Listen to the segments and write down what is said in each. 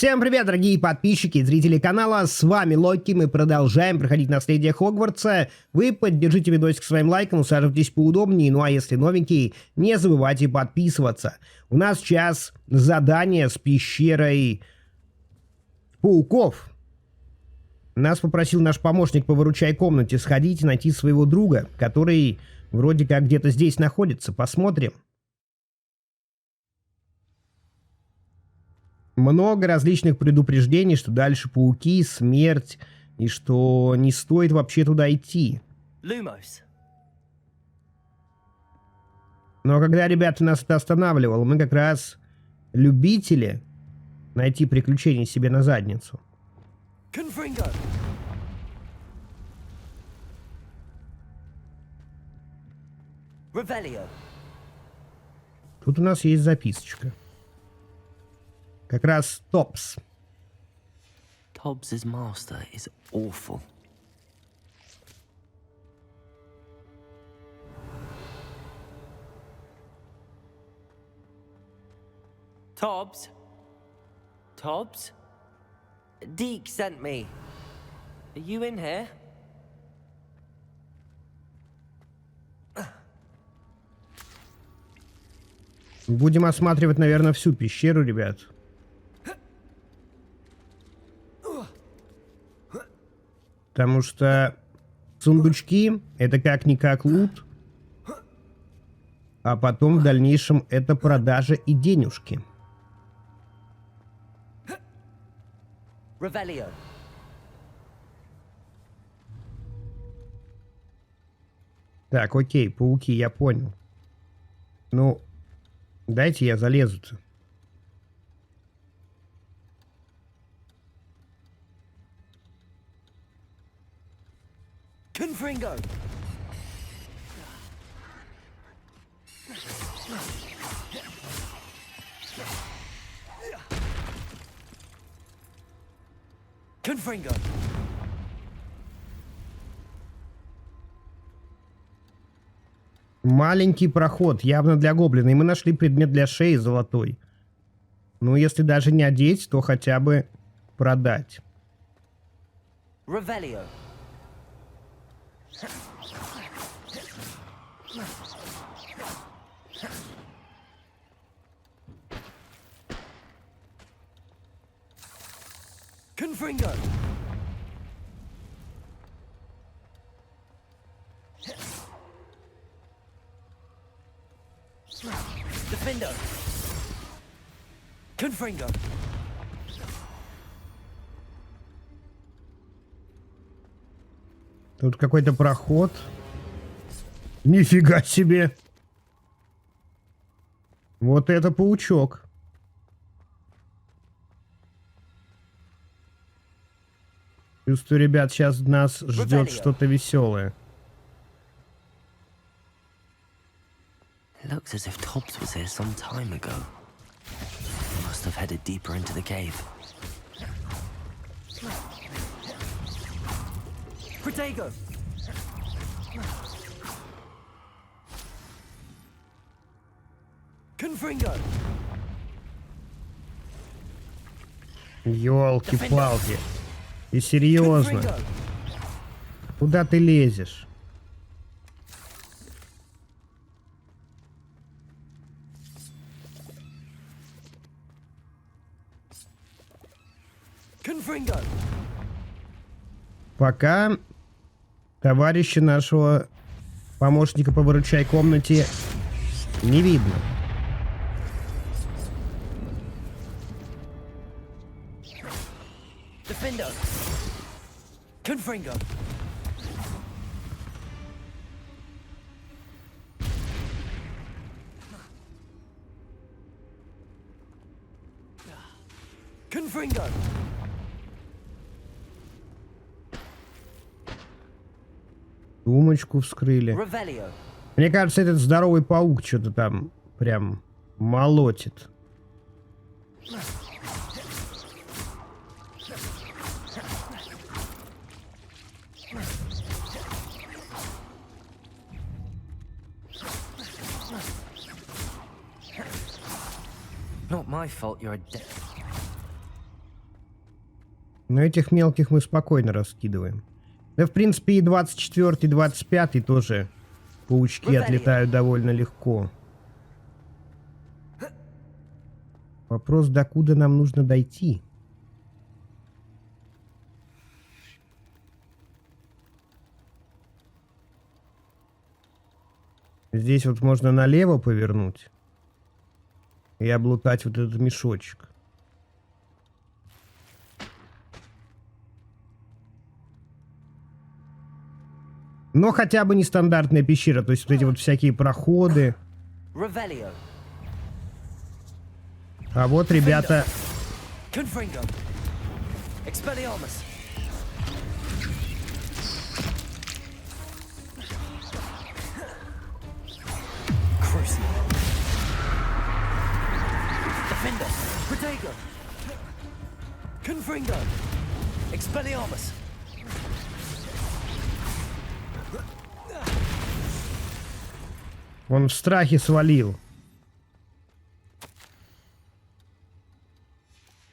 Всем привет, дорогие подписчики и зрители канала, с вами Локи, мы продолжаем проходить наследие Хогвартса. Вы поддержите видосик своим лайком, усаживайтесь поудобнее, ну а если новенький, не забывайте подписываться. У нас сейчас задание с пещерой пауков. Нас попросил наш помощник по выручай комнате сходить и найти своего друга, который вроде как где-то здесь находится. Посмотрим. Много различных предупреждений, что дальше пауки, смерть, и что не стоит вообще туда идти. Но когда, ребята, нас это останавливало, мы как раз любители найти приключения себе на задницу. Тут у нас есть записочка. Как раз Топс. Tobbs' master is awful. Tobbs? Tobbs? Deke sent me. Are you in here? Будем осматривать, наверное, всю пещеру, ребят. Потому что сундучки — это как-никак лут, а потом в дальнейшем это продажа и денежки. Так, окей, пауки, я понял. Ну, дайте я залезу-то. Confringo. Confringo. Маленький проход, явно для гоблина. И мы нашли предмет для шеи золотой. Ну, если даже не одеть, то хотя бы продать. Revelio. Confringo. Defender. Confringo. Тут какой-то проход. Нифига себе. Вот это паучок. Чувствую, ребят, сейчас нас ждет что-то веселое. Looks as if Tobbs was here some time ago. He must have headed deeper into the cave. Protego. Confringo. Ёлки-палки. И серьезно. Куда ты лезешь? Confringo. Пока товарища нашего помощника по выручай комнате не видно. Defender. Confringo. Confringo. Сумочку вскрыли. Revelio. Мне кажется, этот здоровый паук что-то там прям молотит. Not my fault you're a dead. Но этих мелких мы спокойно раскидываем. Да, в принципе, и 24-й, 25-й тоже паучки отлетают довольно легко. Вопрос, докуда нам нужно дойти? Здесь вот можно налево повернуть и облутать вот этот мешочек. Но хотя бы нестандартная пещера, то есть вот эти вот всякие проходы. А вот, ребята... Он в страхе свалил.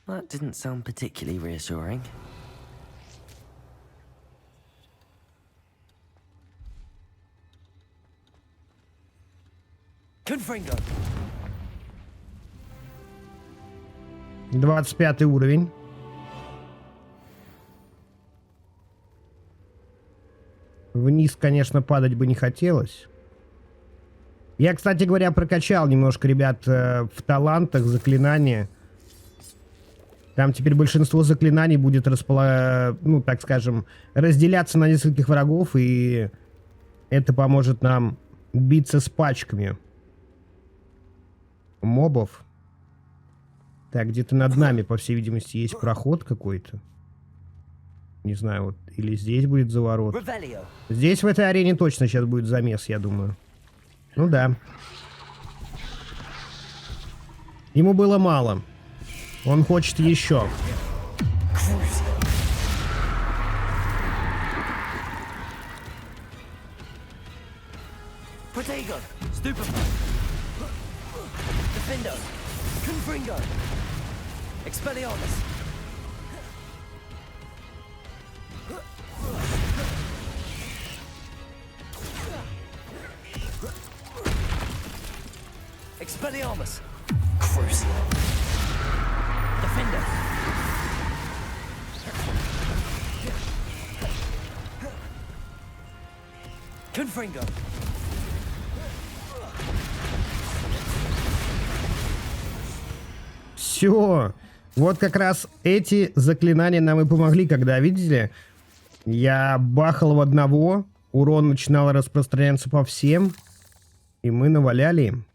That didn't sound particularly reassuring. Confringo. 25 уровень. Вниз, конечно, падать бы не хотелось. Я, кстати говоря, прокачал немножко, ребят, в талантах заклинания. Там теперь большинство заклинаний будет ну, так скажем, разделяться на нескольких врагов, и это поможет нам биться с пачками мобов. Так, где-то над нами, по всей видимости, есть проход какой-то. Не знаю, вот, или здесь будет заворот. Здесь в этой арене точно сейчас будет замес, я думаю. Ну да. Ему было мало. Он хочет еще. Expelliarmus. Crucial. Defender. Confringo. Все. Вот как раз эти заклинания нам и помогли, когда, видите, я бахал в одного, урон начинал распространяться по всем, и мы наваляли им.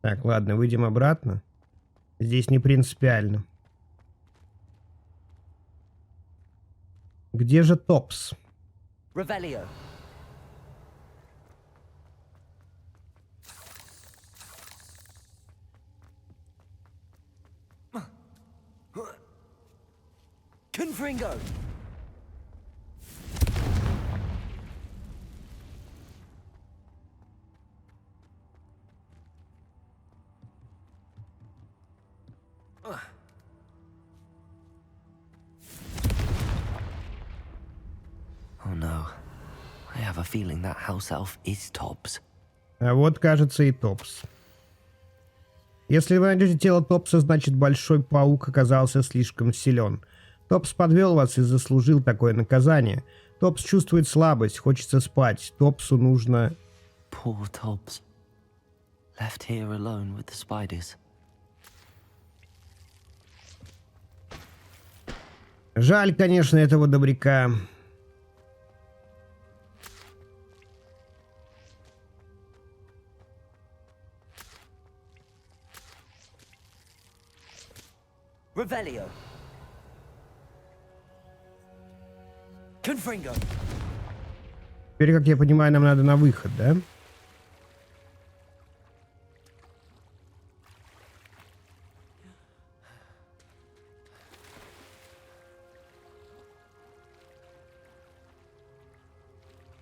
Так, ладно, выйдем обратно. Здесь не принципиально. Где же Топс? Revelio. Confringo. Oh no. I have a feeling that house elf is Tobbs. А вот, кажется, и Топс. Если вы найдете тело Топса, значит, большой паук оказался слишком силен. Топс подвел вас и заслужил такое наказание. Топс чувствует слабость, хочется спать. Топсу нужно... Poor Tobbs. Left here alone with the spiders. Жаль, конечно, этого добряка. Revelio. Confringo. Теперь, как я понимаю, нам надо на выход, да?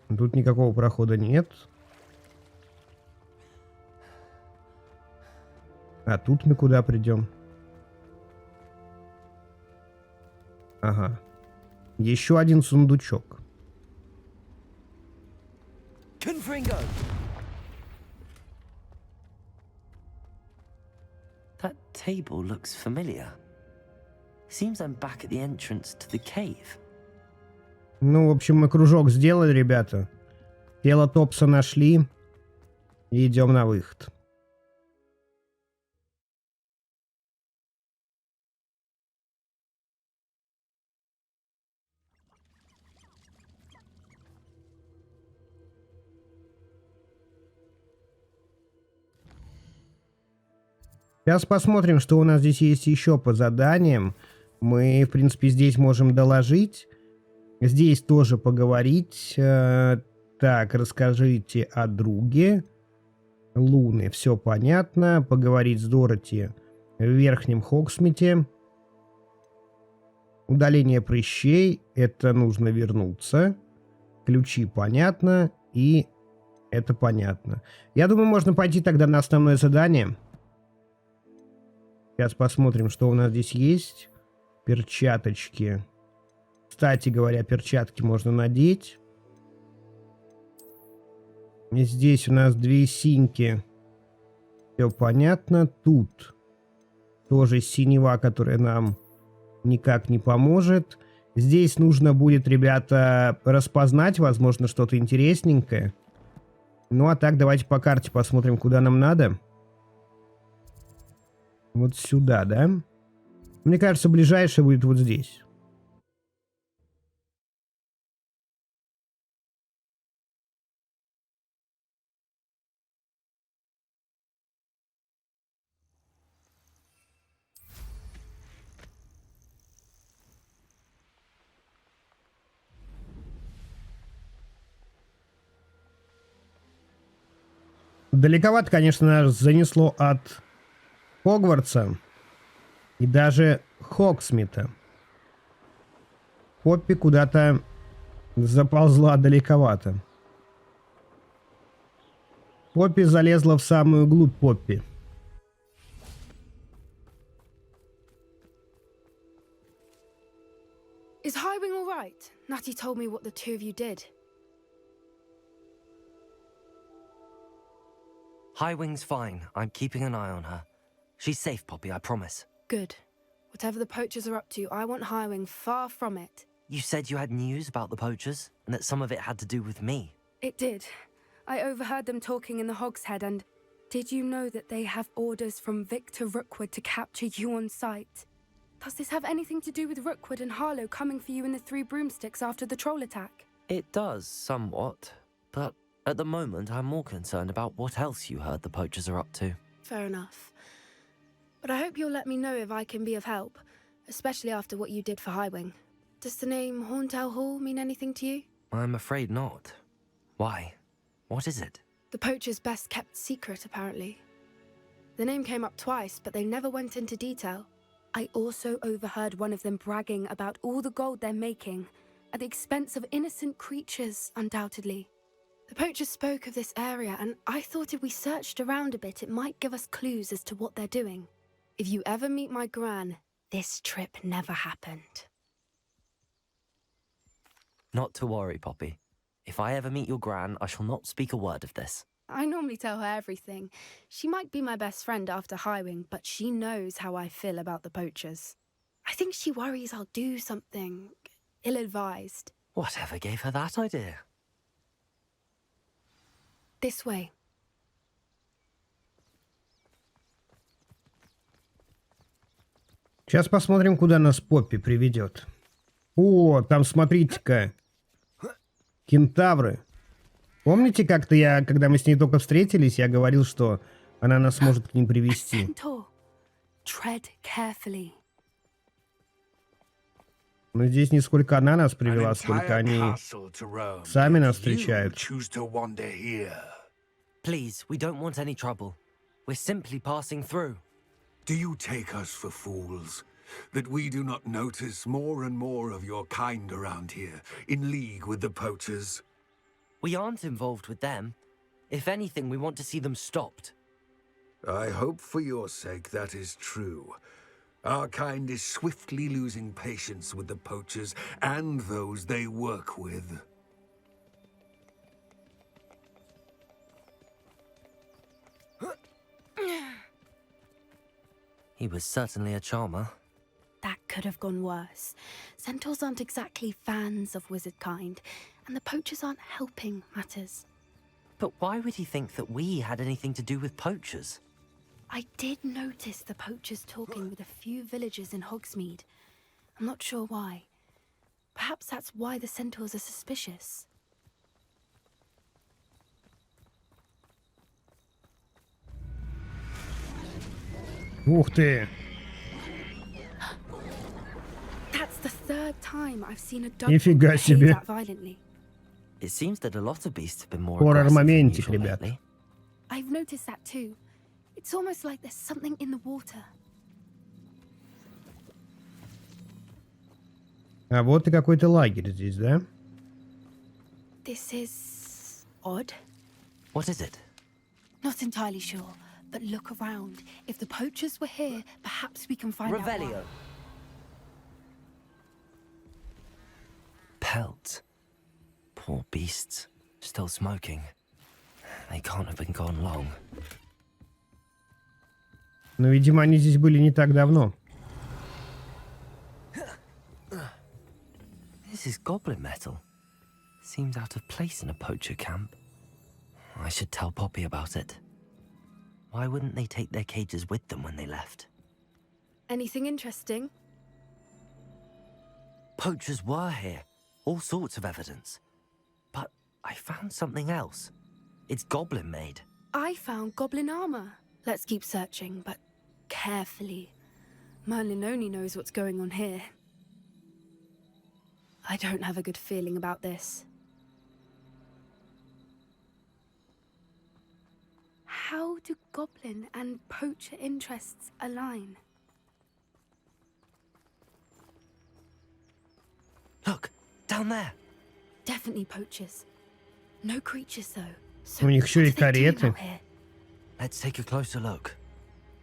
Тут никакого прохода нет. А тут мы куда придем? Ага. Еще один сундучок. Confringo! That table looks familiar. Seems I'm back at the entrance to the cave. Ну, в общем, мы кружок сделали, ребята. Тело Топса нашли. И идем на выход. Сейчас посмотрим, что у нас здесь есть еще по заданиям. Мы, в принципе, здесь можем доложить. Здесь тоже поговорить. Так, расскажите о друге. Луны, все понятно. Поговорить с Дороти в Верхнем Хогсмите. Удаление прыщей. Это нужно вернуться. Ключи понятно. И это понятно. Я думаю, можно пойти тогда на основное задание. Сейчас посмотрим, что у нас здесь есть. Перчаточки. Кстати говоря, перчатки можно надеть. И здесь у нас две синьки. Все понятно. Тут тоже синева, которая нам никак не поможет. Здесь нужно будет, ребята, распознать, возможно, что-то интересненькое. Ну а так, давайте по карте посмотрим, куда нам надо. Вот сюда, да? Мне кажется, ближайшее будет вот здесь. Далековато, конечно, нас занесло от Хогвартса и даже Хогсмита. Поппи куда-то заползла далековато. Поппи залезла в самую глубь Поппи. Is Highwing all right? Natty told me what the two of you did. Highwing's fine. I'm keeping an eye on her. She's safe, Poppy, I promise. Good. Whatever the poachers are up to, I want Highwing far from it. You said you had news about the poachers, and that some of it had to do with me. It did. I overheard them talking in the Hogshead, and did you know that they have orders from Victor Rookwood to capture you on sight? Does this have anything to do with Rookwood and Harlow coming for you in the Three Broomsticks after the troll attack? It does, somewhat. But at the moment, I'm more concerned about what else you heard the poachers are up to. Fair enough. But I hope you'll let me know if I can be of help, especially after what you did for Highwing. Does the name Horntail Hall mean anything to you? I'm afraid not. Why? What is it? The poacher's best kept secret, apparently. The name came up twice, but they never went into detail. I also overheard one of them bragging about all the gold they're making, at the expense of innocent creatures, undoubtedly. The poachers spoke of this area, and I thought if we searched around a bit, it might give us clues as to what they're doing. If you ever meet my gran, this trip never happened. Not to worry, Poppy. If I ever meet your gran, I shall not speak a word of this. I normally tell her everything. She might be my best friend after Highwing, but she knows how I feel about the poachers. I think she worries I'll do something ill-advised. Whatever gave her that idea? This way. Сейчас посмотрим, куда нас Поппи приведет. О, там смотрите-ка. Кентавры. Помните, как-то я, когда мы с ней только встретились, я говорил, что она нас может к ним привести. Tread carefully. Но здесь не сколько она нас привела, сколько они сами нас встречают. Please, we don't want any trouble. We're simply passing through. Do you take us for fools? That we do not notice more and more of your kind around here, in league with the poachers? We aren't involved with them. If anything, we want to see them stopped. I hope for your sake that is true. Our kind is swiftly losing patience with the poachers and those they work with. He was certainly a charmer. That could have gone worse. Centaurs aren't exactly fans of wizard kind, and the poachers aren't helping matters. But why would he think that we had anything to do with poachers? I did notice the poachers talking with a few villagers in Hogsmeade. I'm not sure why. Perhaps that's why the centaurs are suspicious. Ух ты! That's the third time I've seen a dog Нифига behave себе. that violently. It seems that a lot of beasts have been more Хоррор aggressive than моментик, usual ребят. lately. I've noticed that too. It's almost like there's something in the water. А вот и какой-то лагерь здесь, да? This is odd. What is it? Not entirely sure, but look around. If the poachers were here, perhaps we can find out Revelio. why. Pelt. Poor beasts. Still smoking. They can't have been gone long. Но, видимо, они здесь были не так давно. This is goblin metal. Seems out of place in a poacher camp. I should tell Poppy about it. Why wouldn't they take their cages with them when they left? Anything interesting? Poachers were here. All sorts of evidence. But I found something else. It's goblin made. I found goblin armor. Let's keep searching, but carefully. Merlin only knows what's going on here. I don't have a good feeling about this. How do goblin and poacher interests align? Look, down there. Definitely poachers. No creatures though. So У них еще и what are they doing кареты. out here? Let's take a closer look.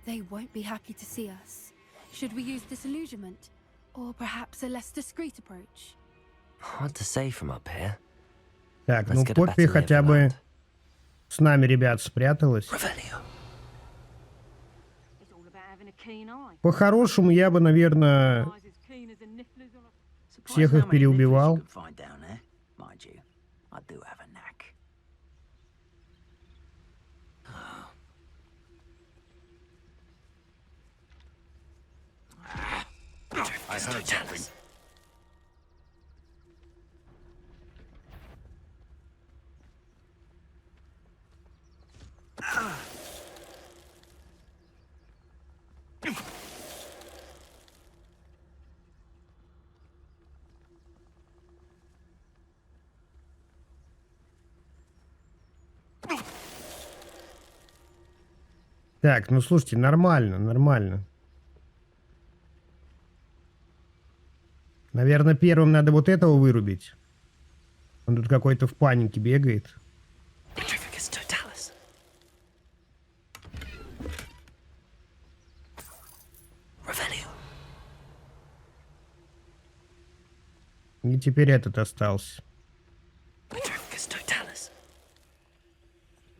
They won't be happy to see us. Should we use disillusionment? Or perhaps a less discreet approach? Hard to say from up here. Так, Let's ну get a Поппи better lay of хотя the бы land. с нами, ребят, спряталась. Revelio. It's all about having a keen eye. По-хорошему, я бы, наверное, Eyes as keen as a niffler's on a... всех их переубивал. I heard something. Так, ну слушайте, нормально, нормально. Наверное, первым надо вот этого вырубить. Он тут какой-то в панике бегает. Petrificus totalis. Revelio. И теперь этот остался. Petrificus totalis.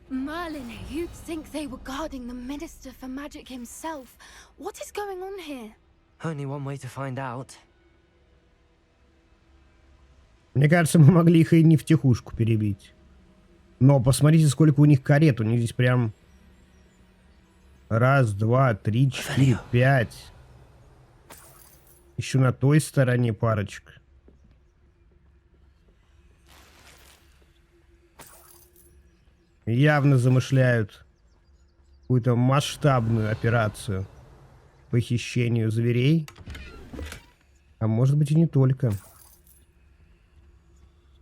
Merlin, you'd think they were guarding the Minister for Magic himself. What is going on here? Only one way to find out. Мне кажется, мы могли их и не втихушку перебить. Но посмотрите, сколько у них карет. У них здесь прям... Раз, два, три, четыре, пять. Еще на той стороне парочка. Явно замышляют какую-то масштабную операцию по хищению зверей. А может быть и не только.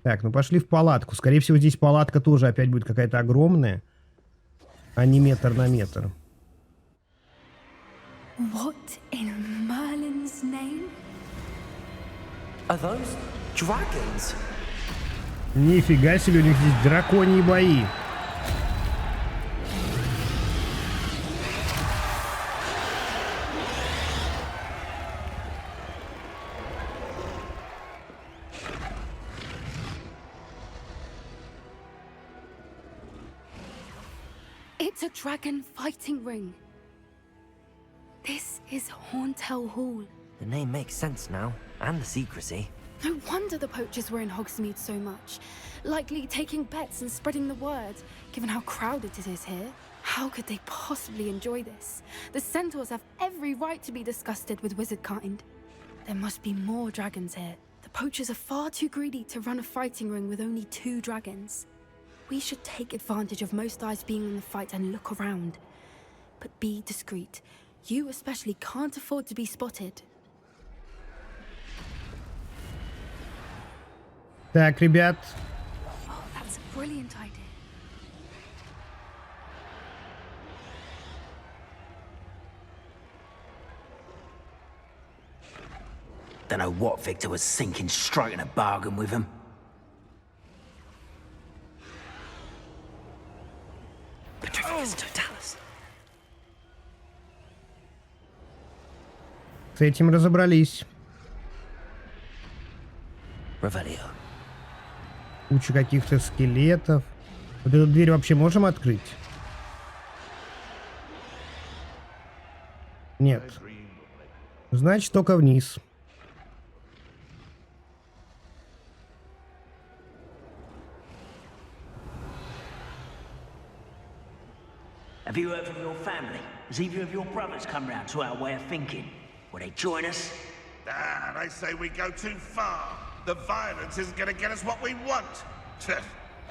Так, ну пошли в палатку. Скорее всего, здесь палатка тоже опять будет какая-то огромная, а не метр на метр. What in Merlin's name? Are those dragons? Нифига себе, у них здесь драконьи бои. It's a dragon fighting ring. This is Horntail Hall. The name makes sense now, and the secrecy. No wonder the poachers were in Hogsmeade so much. Likely taking bets and spreading the word, given how crowded it is here. How could they possibly enjoy this? The centaurs have every right to be disgusted with wizard kind. There must be more dragons here. The poachers are far too greedy to run a fighting ring with only 2 dragons. We should take advantage of most eyes being in the fight and look around. But be discreet. You especially can't afford to be spotted. Так, ребят. Oh, that's a brilliant idea. Don't know what Victor was thinking, striking a bargain with him. С этим разобрались. Revelio. Куча каких-то скелетов. Вот эту дверь вообще можем открыть? Нет. Значит, только вниз. Have you heard from your family? Has either of your brothers come round to our way of thinking? Will they join us? Ah, they say we go too far. The violence isn't going to get us what we want.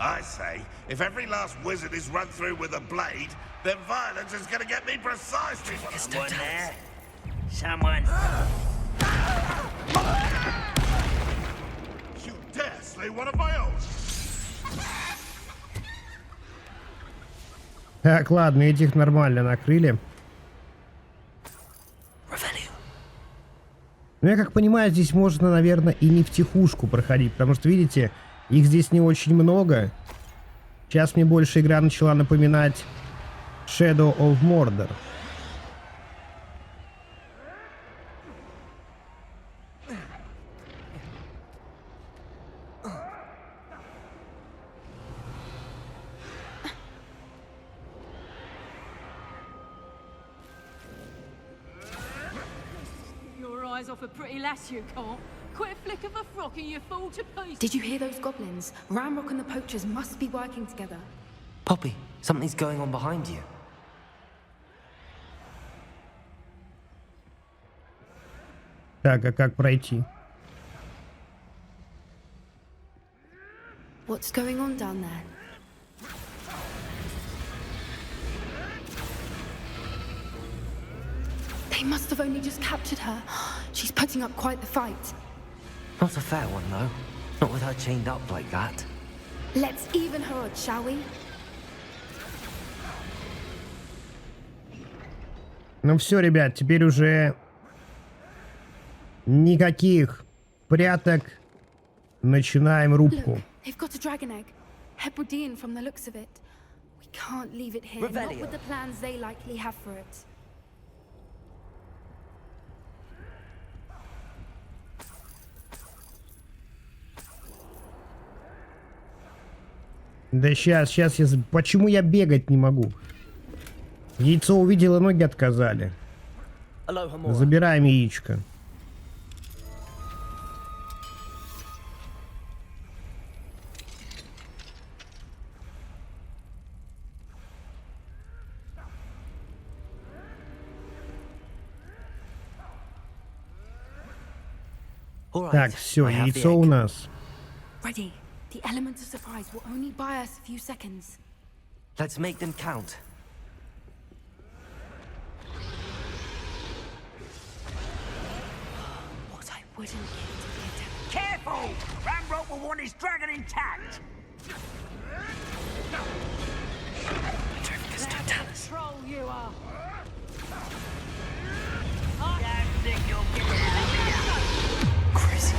I say, if every last wizard is run through with a blade, then violence is going to get me precisely what I Someone want. there? Someone? You dare slay one of my own? Так, ладно, этих нормально накрыли. Ну, я как понимаю, здесь можно, наверное, и не втихушку проходить, потому что, видите, их здесь не очень много. Сейчас мне больше игра начала напоминать Shadow of Mordor. Off a pretty lass, you can't. Quit a flick of a frock and you fall to pieces. Did you hear those goblins? Ramrock and the poachers must be working together. Poppy, something's going on behind you. Так, а как пройти? What's going on down there? They must have only just captured her. She's putting up quite the fight. Not a fair one, though. Not with her chained up like that. Let's even her odds, shall we? Ну все, ребят, теперь уже никаких пряток. Начинаем рубку. Look, they've got a dragon egg. Hebridean from the looks of it. We can't leave it here, not with the plans they likely have for it. Да сейчас я... Почему я бегать не могу? Яйцо увидела, ноги отказали. Забираем яичко. Так, все, яйцо у нас. Ready. The element of surprise will only buy us a few seconds. Let's make them count. What I wouldn't give to be a Careful! Ramrock will want his dragon intact. Troll you are. Don't think you'll get out of here. Crazy.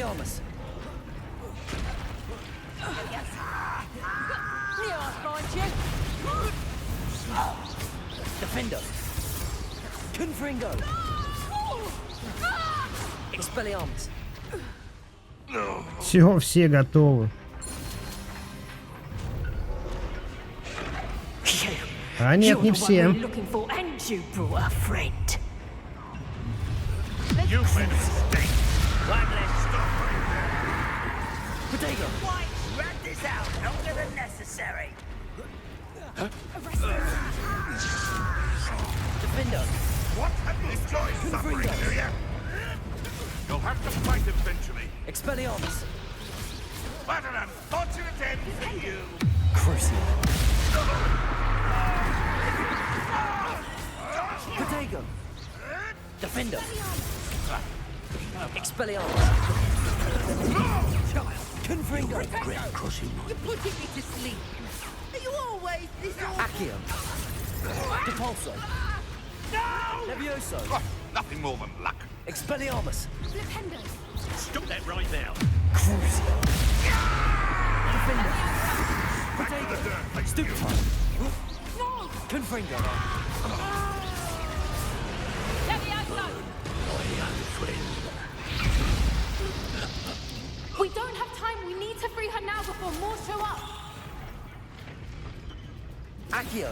Expelliarmus! Here, I find you. Defendo! Confringo! Expelliarmus! Все готовы. А нет, не все. You men stink. One less stop right there. Potato! Why drag this out longer than necessary? Defendo! What have you enjoyed suffering, do you? You'll have to fight eventually. Expelliarmus! What an unfortunate end for you. Crucial! Potato! Defendo! Expelliarmus! Confringo! You're putting me to sleep. Are you always this Accio! Depulso! Levioso! Oh, nothing more than luck. Expelliarmus! Flipendo. Stop that right now. Crucial! Defender! Potato! Stupefy! Confringo! We don't have time. We need to free her now before more show up. Accio!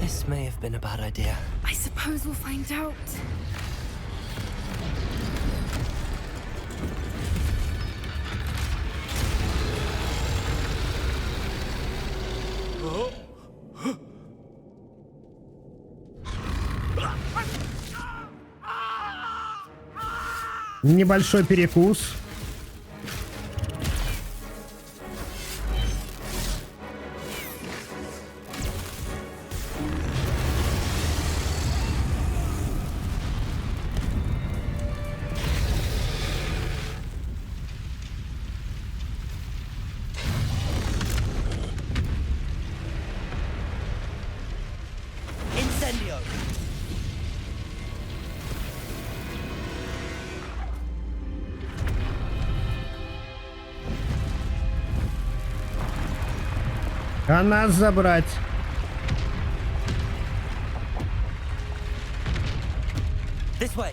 This may have been a bad idea. I suppose we'll find out. Небольшой перекус. Incendio! А нас забрать. This way!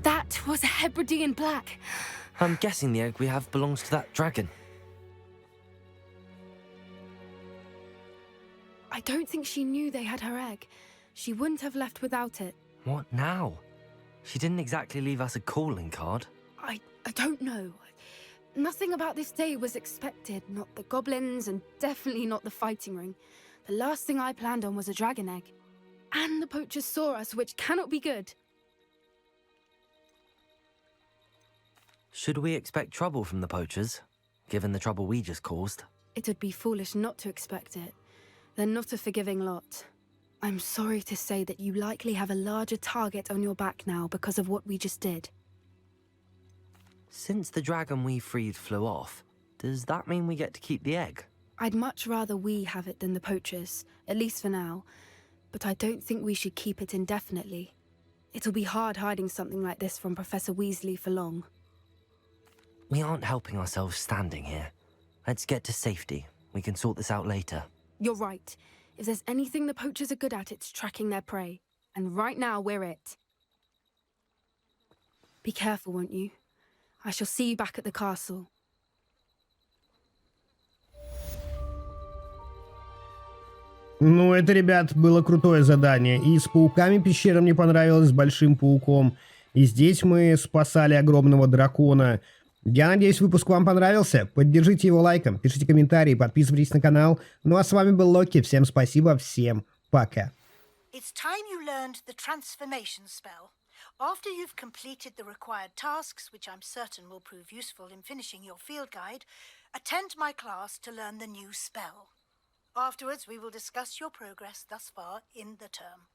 That was a Hebridean black. I'm guessing the egg we have belongs to that dragon. I don't think she knew they had her egg. She wouldn't have left without it. What now? She didn't exactly leave us a calling card. I don't know. Nothing about this day was expected. Not the goblins, and definitely not the fighting ring. The last thing I planned on was a dragon egg. And the poachers saw us, which cannot be good. Should we expect trouble from the poachers, given the trouble we just caused? It would be foolish not to expect it. They're not a forgiving lot. I'm sorry to say that you likely have a larger target on your back now because of what we just did. Since the dragon we freed flew off, does that mean we get to keep the egg? I'd much rather we have it than the poachers, at least for now. But I don't think we should keep it indefinitely. It'll be hard hiding something like this from Professor Weasley for long. We aren't helping ourselves standing here. Let's get to safety. We can sort this out later. You're right. If there's anything the poachers are good at, it's tracking their prey. And right now, we're it. Be careful, won't you? I shall see you back at the castle. Ну, это, ребят, было крутое задание. И с пауками пещера мне понравилась, с большим пауком. И здесь мы спасали огромного дракона. Я надеюсь, выпуск вам понравился. Поддержите его лайком, пишите комментарии, подписывайтесь на канал. Ну а с вами был Локи. Всем спасибо, всем пока. It's time you learned the transformation spell. After you've completed the required tasks, which I'm certain will prove useful in finishing your field guide, Attend my class to learn the new spell. Afterwards, we will discuss your progress thus far in the term.